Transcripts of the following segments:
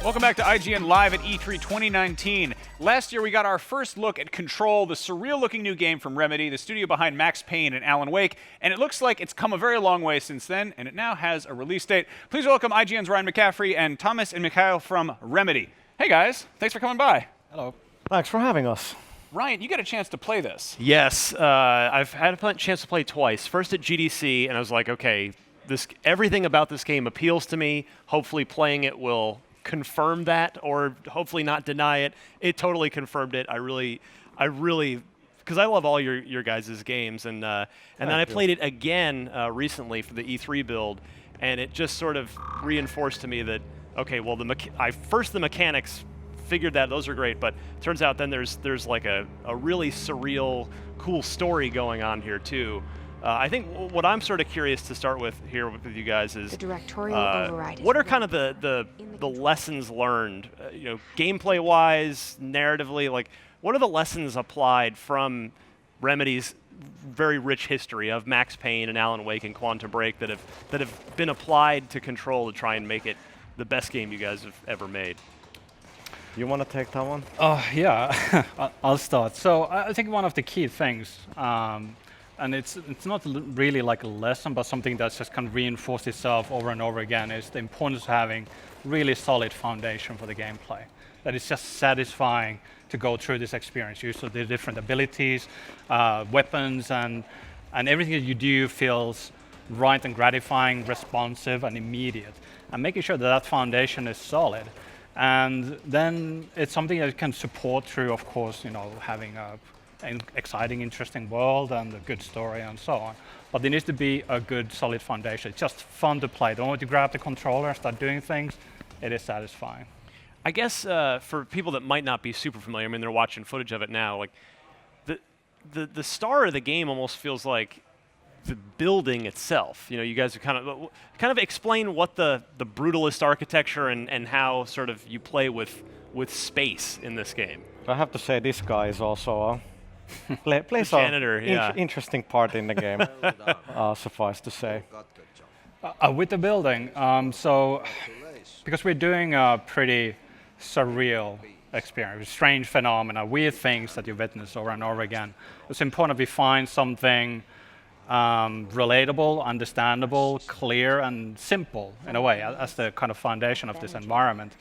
Welcome back to IGN Live at E3 2019. Last year we got our first look at Control, the surreal-looking new game from Remedy, the studio behind Max Payne and Alan Wake, and it looks like it's come a very long way since then, and it now has a release date. Please welcome IGN's Ryan McCaffrey and Thomas and Mikhail from Remedy. Hey guys, thanks for coming by. Hello. Thanks for having us. Ryan, you got a chance to play this. Yes, I've had a chance to play twice. First at GDC, and I was like, okay, everything about this game appeals to me. Hopefully playing it will confirm that, or hopefully not deny it. It totally confirmed it. I really, because I love all your guys' games, and then I played it again recently for the E3 build, and it just sort of reinforced to me that, okay, well, the mechanics, figured that those are great, but turns out then there's like a really surreal, cool story going on here too. I think what I'm sort of curious to start with here with you guys is the directorial override. What are kind of the lessons learned, gameplay-wise, narratively? Like, what are the lessons applied from Remedy's very rich history of Max Payne and Alan Wake and Quantum Break that have been applied to Control to try and make it the best game you guys have ever made? You want to take that one? Yeah, I'll start. So I think one of the key things, and it's not really like a lesson, but something that's just kind of reinforced itself over and over again, is the importance of having really solid foundation for the gameplay. That it's just satisfying to go through this experience. Use of the different abilities, weapons, and everything that you do feels right and gratifying, responsive, and immediate. And making sure that that foundation is solid. And then it's something that can support through, of course, having an exciting, interesting world and a good story and so on. But there needs to be a good, solid foundation. It's just fun to play. The moment you grab the controller and start doing things, it is satisfying. I guess for people that might not be super familiar, I mean, they're watching footage of it now, like the star of the game almost feels like the building itself. You guys have kind of explain what the brutalist architecture and how sort of you play with space in this game. I have to say this guy is also plays janitor, an interesting part in the game. Suffice to say. With the building, so because we're doing a pretty surreal experience, strange phenomena, weird things that you witness over and over again, it's important we find something relatable, understandable, clear, and simple in a way as the kind of foundation of this environment.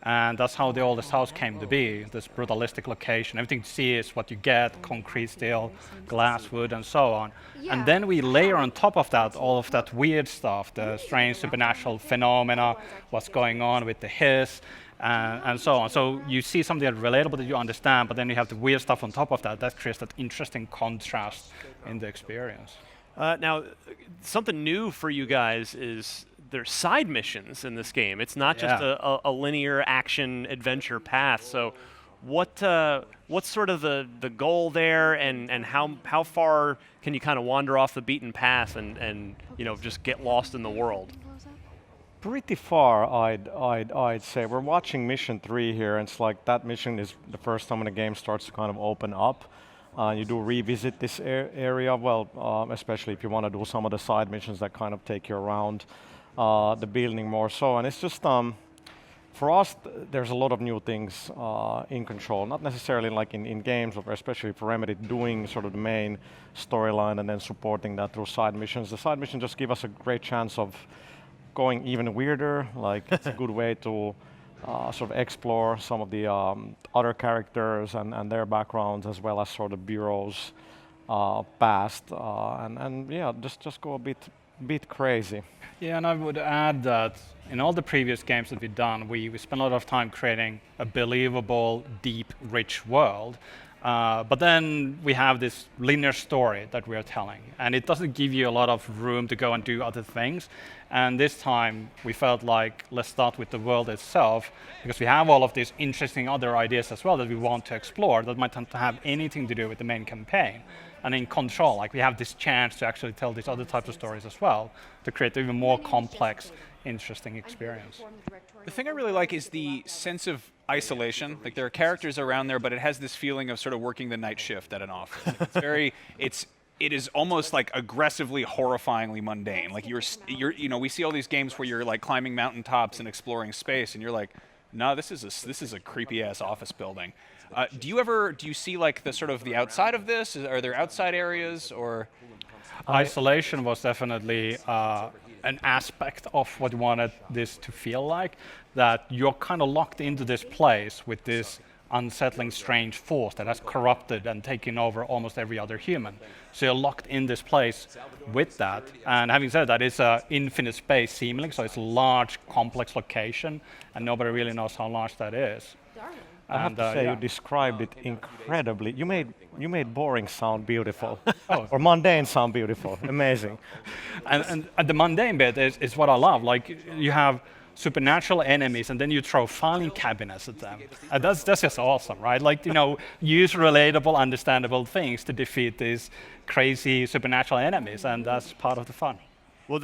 And that's how the oldest house came to be, this brutalistic location. Everything you see is what you get, concrete, steel, glass, wood, and so on. Yeah. And then we layer on top of that all of that weird stuff, the strange supernatural phenomena, what's going on with the hiss, and so on. So you see something that's relatable that you understand, but then you have the weird stuff on top of that. That creates that interesting contrast in the experience. Now, something new for you guys is there's side missions in this game. It's not just a linear action adventure path. So what's sort of the goal there, and how far can you kind of wander off the beaten path and just get lost in the world? Pretty far, I'd say. We're watching mission 3 here, and it's like that mission is the first time when the game starts to kind of open up. You do revisit this area, well, especially if you want to do some of the side missions that kind of take you around the building more so. And it's just, for us, there's a lot of new things in Control, not necessarily like in games, but especially for Remedy doing sort of the main storyline and then supporting that through side missions. The side missions just give us a great chance of going even weirder. Like, it's a good way to sort of explore some of the other characters and their backgrounds, as well as sort of Bureau's past, and yeah, just go a bit crazy. Yeah, and I would add that in all the previous games that we've done, we spent a lot of time creating a believable, deep, rich world. But then we have this linear story that we are telling, and it doesn't give you a lot of room to go and do other things. And this time we felt like, let's start with the world itself, because we have all of these interesting other ideas as well that we want to explore that might not have anything to do with the main campaign. And in Control, like, we have this chance to actually tell these other types of stories as well, to create an even more complex, interesting experience. The thing I really like is the sense of isolation. Like, there are characters around there, but it has this feeling of sort of working the night shift at an office. It's very, it is almost like aggressively, horrifyingly mundane. Like, we see all these games where you're like climbing mountaintops and exploring space, and you're like, No, this is a creepy ass office building. Do you see like the sort of the outside of this? Are there outside areas or? Isolation was definitely an aspect of what we wanted this to feel like, that you're kind of locked into this place with this unsettling, strange force that has corrupted and taken over almost every other human. So you're locked in this place with that. And having said that, it's an infinite space seemingly, so it's a large, complex location, and nobody really knows how large that is. I have to say, yeah. you described it incredibly. You made boring sound beautiful, or mundane sound beautiful. Amazing. And the mundane bit is what I love. Like, you have supernatural enemies, and then you throw filing cabinets at them. And that's just awesome, right? Like, use relatable, understandable things to defeat these crazy supernatural enemies, and that's part of the fun. Well,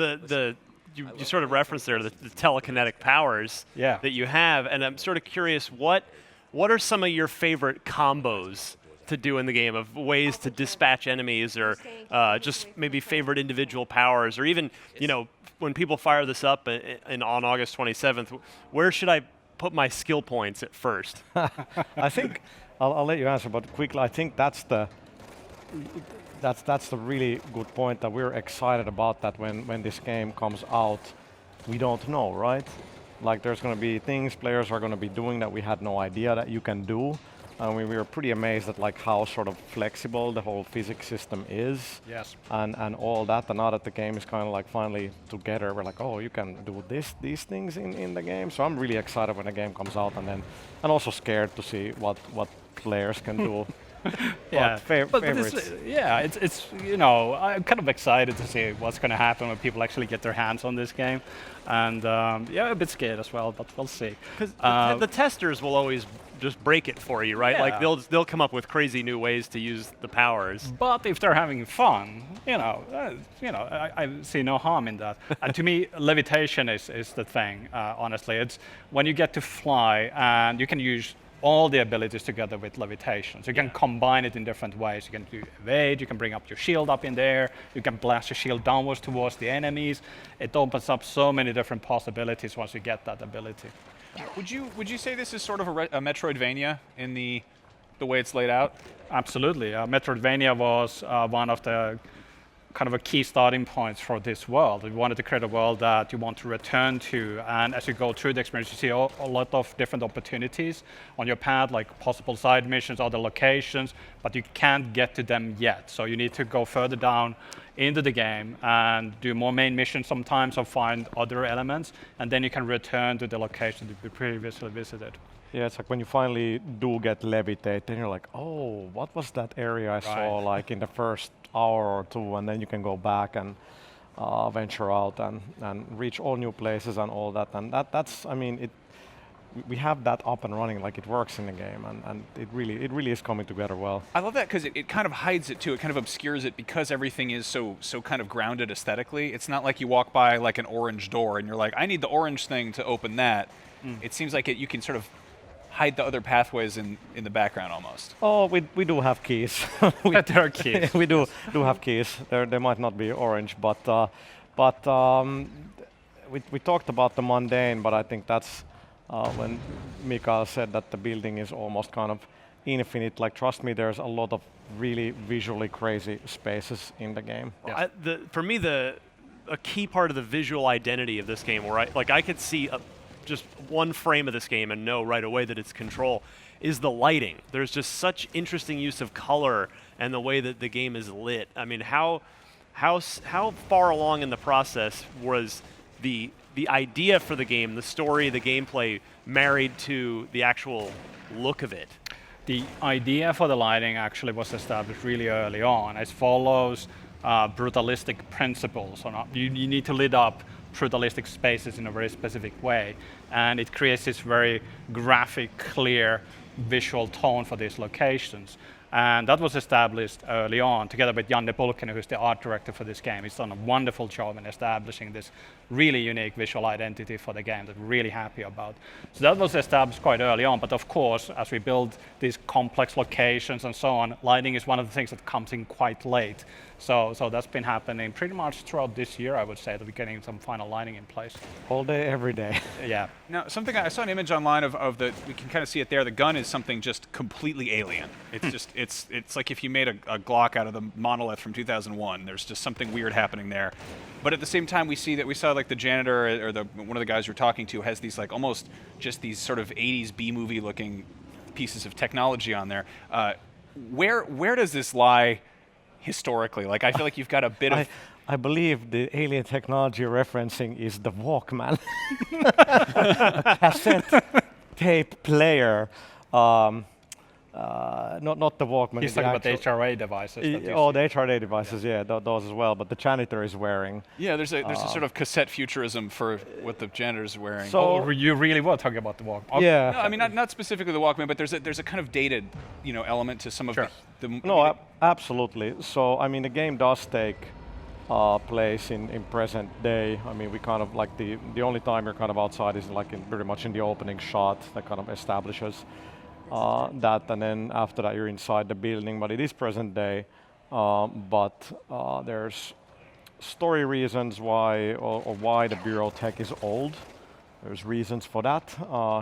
you sort of referenced there the telekinetic powers Yeah. that you have, and I'm sort of curious, what are some of your favorite combos to do in the game, of ways to dispatch enemies, or just maybe favorite individual powers, or even, when people fire this up on August 27th, where should I put my skill points at first? I think I'll let you answer, but quickly, I think that's the really good point, that we're excited about, that when this game comes out, we don't know, right? Like, there's going to be things players are going to be doing that we had no idea that you can do. And we were pretty amazed at like how sort of flexible the whole physics system is. Yes. And all that. And now that the game is kind of like finally together, we're like, oh, you can do these things in the game. So I'm really excited when the game comes out, and also scared to see what players can do. Yeah, but favorites. it's I'm kind of excited to see what's going to happen when people actually get their hands on this game, and a bit scared as well, but we'll see. Because the testers will always just break it for you, right? Yeah. Like they'll come up with crazy new ways to use the powers. But if they're having fun, I see no harm in that. And to me, levitation is the thing. Honestly, it's when you get to fly, and you can use all the abilities together with levitation. So you can combine it in different ways. You can do evade, you can bring up your shield up in there, you can blast your shield downwards towards the enemies. It opens up so many different possibilities once you get that ability. Would you say this is sort of a Metroidvania in the way it's laid out? Absolutely. Metroidvania was one of the kind of a key starting points for this world. We wanted to create a world that you want to return to, and as you go through the experience, you see a lot of different opportunities on your path, like possible side missions, other locations, but you can't get to them yet. So you need to go further down into the game and do more main missions sometimes, or find other elements, and then you can return to the location that you previously visited. Yeah, it's like when you finally do get levitate, then you're like, oh, what was that area I saw like in the first hour or two, and then you can go back and venture out and reach all new places and all that. And that's, I mean, we have that up and running, like it works in the game, and it really is coming together well. I love that because it kind of hides it too. It kind of obscures it because everything is so kind of grounded aesthetically. It's not like you walk by like an orange door and you're like, I need the orange thing to open that. It seems like you can sort of hide the other pathways in the background almost. Oh, we do have keys. There are keys. We do have keys. They might not be orange, but we talked about the mundane, but I think that's when Mikael said that the building is almost kind of infinite. Like, trust me, there's a lot of really visually crazy spaces in the game. Well, for me, a key part of the visual identity of this game, where I could see just one frame of this game and know right away that it's Control, is the lighting. There's just such interesting use of color and the way that the game is lit. I mean, how far along in the process was the idea for the game, the story, the gameplay, married to the actual look of it? The idea for the lighting actually was established really early on. It follows brutalistic principles. You need to lit up brutalistic spaces in a very specific way, and it creates this very graphic, clear visual tone for these locations. And that was established early on, together with Janne Pulkkinen, who's the art director for this game. He's done a wonderful job in establishing this really unique visual identity for the game that we're really happy about. So that was established quite early on, but of course, as we build these complex locations and so on, lighting is one of the things that comes in quite late. So that's been happening pretty much throughout this year, I would say, that we're getting some final lighting in place. All day, every day. Yeah. Now, something I saw an image online of the, we can kind of see it there. The gun is something just completely alien. It's just, it's like if you made a Glock out of the monolith from 2001. There's just something weird happening there. But at the same time, we saw like the janitor or one of the guys you're talking to has these like almost just these sort of 80s B-movie looking pieces of technology on there. Where does this lie historically? Like, I feel like you've got a bit of... I believe the alien technology referencing is the Walkman, a cassette tape player. Not the Walkman. He's talking about the HRA devices. The HRA devices, yeah, those as well. But the janitor is wearing. Yeah, there's a sort of cassette futurism for what the janitor's wearing. So you really were talking about the Walkman? Yeah. No, I mean not specifically the Walkman, but there's a kind of dated, element to some of the. No, absolutely. So I mean, the game does take place in present day. I mean, we kind of like the only time you're kind of outside is like pretty much in the opening shot that kind of establishes that, and then after that you're inside the building. But it is present day. But there's story reasons why or why the Bureau tech is old. There's reasons for that.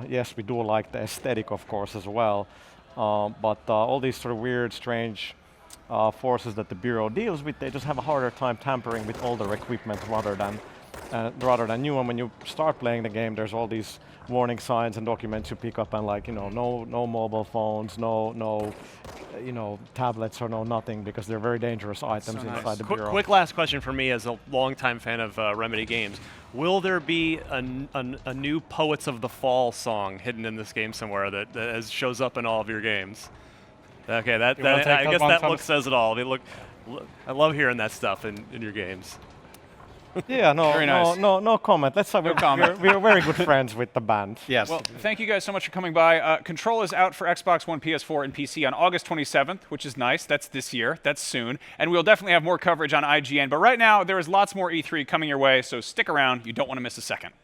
Yes, we do like the aesthetic, of course, as well. But all these sort of weird, strange forces that the Bureau deals with, they just have a harder time tampering with older equipment rather than new. And when you start playing the game, there's all these warning signs and documents you pick up, and like no mobile phones, no tablets or no nothing, because they're very dangerous items inside the Bureau. Quick last question for me as a longtime fan of Remedy games. Will there be a new Poets of the Fall song hidden in this game somewhere that shows up in all of your games? Okay, I guess that look says it all. I love hearing that stuff in your games. Yeah, Very nice. no comment. We're very good friends with the band. Yes. Well, thank you guys so much for coming by. Control is out for Xbox One, PS4, and PC on August 27th, which is nice. That's this year. That's soon. And we'll definitely have more coverage on IGN. But right now, there is lots more E3 coming your way, so stick around. You don't want to miss a second.